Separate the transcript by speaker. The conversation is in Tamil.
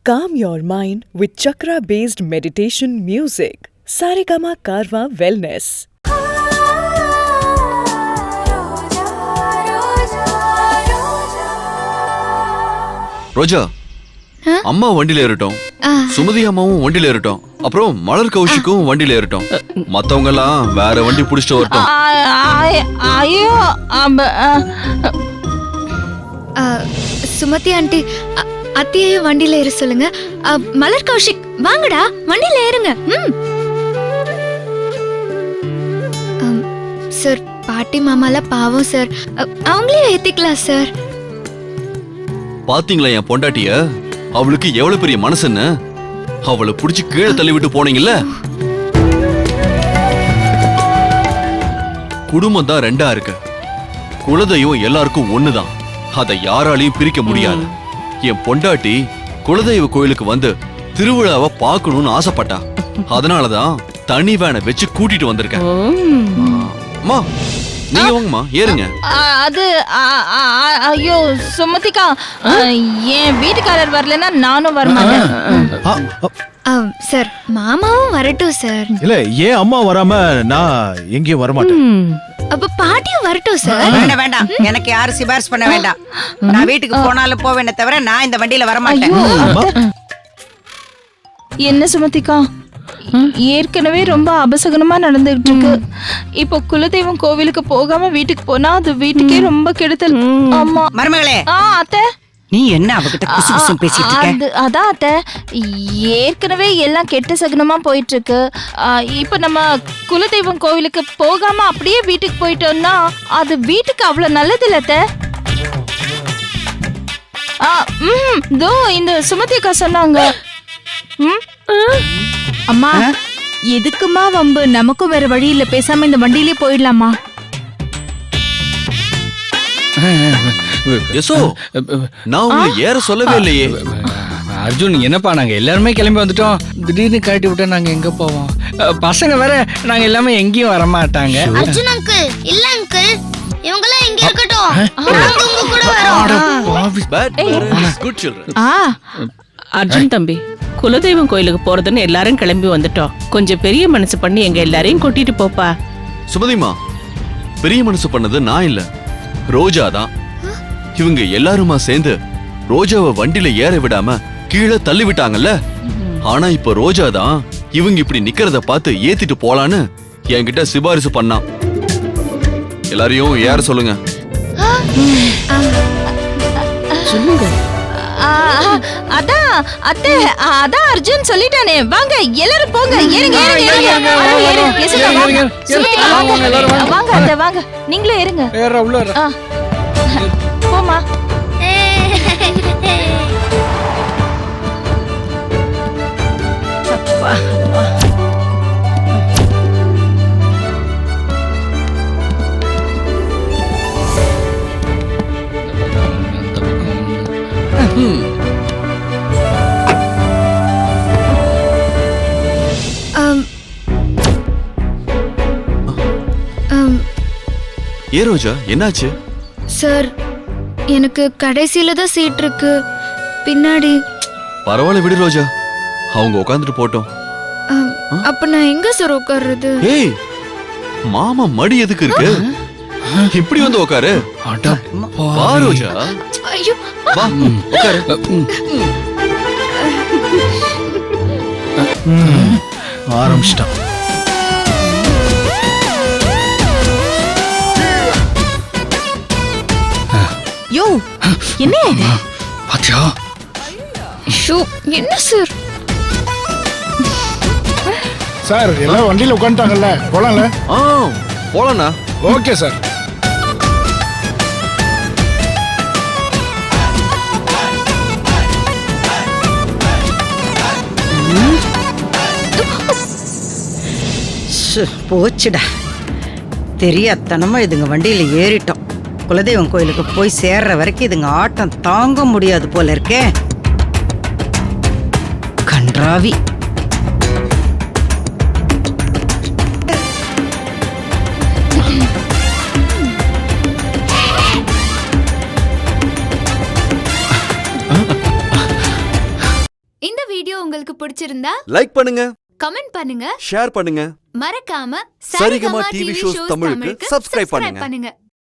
Speaker 1: Calm your mind with chakra-based meditation music. Saregama Karwa Wellness.
Speaker 2: ரோஜா, அம்மா வண்டியில ஏறட்டும், சுமதி அம்மாவும் வண்டியில ஏறட்டும், அப்புறம் மலர் கௌஷிக்கும் வண்டியில ஏறட்டும். மத்தவங்க எல்லாம் வேற வண்டி புடிச்சிட்டு வரட்டும்.
Speaker 3: ஐயோ,
Speaker 4: சுமதி ஆண்டி, அத்தையையும் வண்டியில ஏற சொல்லுங்க. மலர் கௌஷிக், வாங்கடா, வண்டியில ஏறுங்க. சார், பாட்டி மாமால பாவம் சார், அவங்களே ஏத்திக்கலாம் சார்.
Speaker 2: பாத்தீங்களா என் பொண்டாட்டிய? அவளுக்கு எவ்வளவு பெரிய மனசுன்னு. அவளை புடிச்சு கீழே தள்ளி விட்டு போனீங்கல்ல. குடும்பம் தான் ரெண்டா இருக்கு. குலதெய்வம் எல்லாருக்கும் ஒண்ணுதான். அதை யாராலையும் பிரிக்க முடியாது. என் பொண்டாட்டி குலதெய்வ கோயிலுக்கு வந்து திருவிழாவை பார்க்கணும்னு ஆசைப்பட்டா. அதனாலதான் தனி வேனை வச்சு கூட்டிட்டு வந்திருக்கேன். அம்மா, நீங்க வாங்கம்மா, ஏறுங்க.
Speaker 3: அது ஐயோ சுமதிக்கா, என் வீட்டுக்காரர் வரலன்னா நானும் வரமாட்டேன்.
Speaker 4: சார், மாமாவும் வரட்டும் சார்.
Speaker 5: இல்ல, ஏன் அம்மா வராம நான் எங்கேயும் வரமாட்டேன்.
Speaker 4: அப்ப பாட்டியும் வரட்டும் சார்.
Speaker 6: வேண்டாம் வேண்டாம், எனக்கு யாரும் சிபாரிசு பண்ண வேண்டாம். நான் வீட்டுக்கு போனாலும் போவேனே தவிர நான் இந்த வண்டியில வரமாட்டேன்.
Speaker 3: என்ன சுமதிக்கா, ஏற்கனவே ரொம்ப அபசகனமா நடந்துகிட்டு இருக்கு. இப்போ குலதெய்வம் கோவிலுக்கு போகாம வீட்டுக்கு போனா அது வீட்டுக்கே ரொம்ப கெடுதல். ஆமா
Speaker 6: மருமகளே,
Speaker 3: அத்தை,
Speaker 6: நீ என்ன அவகிட்ட குசு குசு பேசிட்டு இருக்க?
Speaker 3: அதான் அத்தை, ஏற்கனவே எல்லாம் கெட்ட சகுனமா போயிட்டு இருக்கு. இப்ப நம்ம குலதெய்வம் கோவிலுக்கு போகாம அப்படியே வீட்டுக்கு போயிட்டோம்னா அது வீட்டுக்கு அவ்வளவு நல்லது இல்ல அத்தை. தோ இந்த சுமதிக்கா சொன்னாங்க.
Speaker 7: அம்மா, எதுக்குமா வம்பு? நமக்கும் வேற வழி இல்ல, பேசாம இந்த வண்டியிலே போயிடலாமா?
Speaker 2: யசோ, நான் உங்களை ஏற சொல்லவே இல்லையே.
Speaker 8: அர்ஜுன், என்னப்பா, நாங்க எல்லாருமே கிளம்பி வந்துட்டோம். திடீர்னு கட்டி விட்டா நாங்க எங்க போவோம்? பசங்க வேற நாங்க எல்லாமே எங்கேயும் வரமாட்டாங்க.
Speaker 9: அர்ஜுன் அங்கிள், இல்ல அங்கிள், இவங்கெல்லாம் எங்க இருக்கட்டும், நாங்க உங்க கூட வரோம்.
Speaker 10: அர்ஜுன் தம்பி, குலதெய்வம் கோயிலுக்கு போறதுன்னு எல்லாரும் கிளம்பி வந்துட்டோம். கொஞ்சம் பெரிய மனசு பண்ணி எங்க எல்லாரையும் கூட்டிட்டு போப்பா.
Speaker 2: சுமதிமா, பெரிய மனசு பண்ணது நான் இல்ல, ரோஜா தான். இவங்க எல்லாருமா சேர்ந்து ரோஜாவை வண்டியில ஏற விடாம கீழே தள்ளி விட்டாங்கல்ல. ஆனா இப்ப ரோஜா தான் இவங்க இப்படி நிக்கிறத பார்த்து ஏத்திட்டு போலான்னு என்கிட்ட சிபாரிசு பண்ணா. எல்லாரையும் ஏற சொல்லுங்க.
Speaker 10: சொல்லுங்க.
Speaker 3: அதான் அத்தை, அதான் அர்ஜுன் சொல்லிட்டானே. வாங்க எல்லாரும் போங்க, ஏறுங்க ஏறுங்க ஏறுங்க. வாங்க அத்தை, வாங்க, நீங்களும் ஏறுங்க. போமா.
Speaker 2: ஏ ரோஜா, என்னாச்சு?
Speaker 4: சார், எனக்கு கடைசியில தான் சீட் இருக்கு, பின்னாடி.
Speaker 2: பரவாயில்ல, விடு ரோஜா, அவங்க உட்காந்துட்டு போட்டோம்.
Speaker 4: அப்ப நான் எங்க சார் உட்கார்றது?
Speaker 2: ஏய், மாமா மடி எதுக்கு இருக்கு? இப்படி வந்து உட்காரு. வா ரோஜா,
Speaker 4: ஐயோ,
Speaker 2: வா உட்காரு.
Speaker 5: ஆரம்பிச்சிட்டான்.
Speaker 7: யோ, என்ன இது?
Speaker 8: பாத்தியா?
Speaker 4: ஷூ, என்ன சார்?
Speaker 5: சார், எல்லாம் வண்டியில உட்காந்துட்டாங்கல்ல, போலாம்ல?
Speaker 2: போலாண்ணா.
Speaker 5: Okay sir.
Speaker 6: போச்சுடா, தெரியாதனமா இதுங்க வண்டியில ஏறிட்டோம். குலதெய்வம் கோயிலுக்கு போய் சேர்ற வரைக்கும் இதுங்க ஆட்டம் தாங்க முடியாது போல இருக்கே. கன்றாவி.
Speaker 4: வீடியோ உங்களுக்கு பிடிச்சிருந்தா
Speaker 11: லைக் பண்ணுங்க,
Speaker 4: கமெண்ட் பண்ணுங்க,
Speaker 11: ஷேர் பண்ணுங்க.
Speaker 4: மறக்காம
Speaker 11: சரிகமா டிவி ஷோஸ் தமிழுக்கு சப்ஸ்கிரைப் பண்ணுங்க.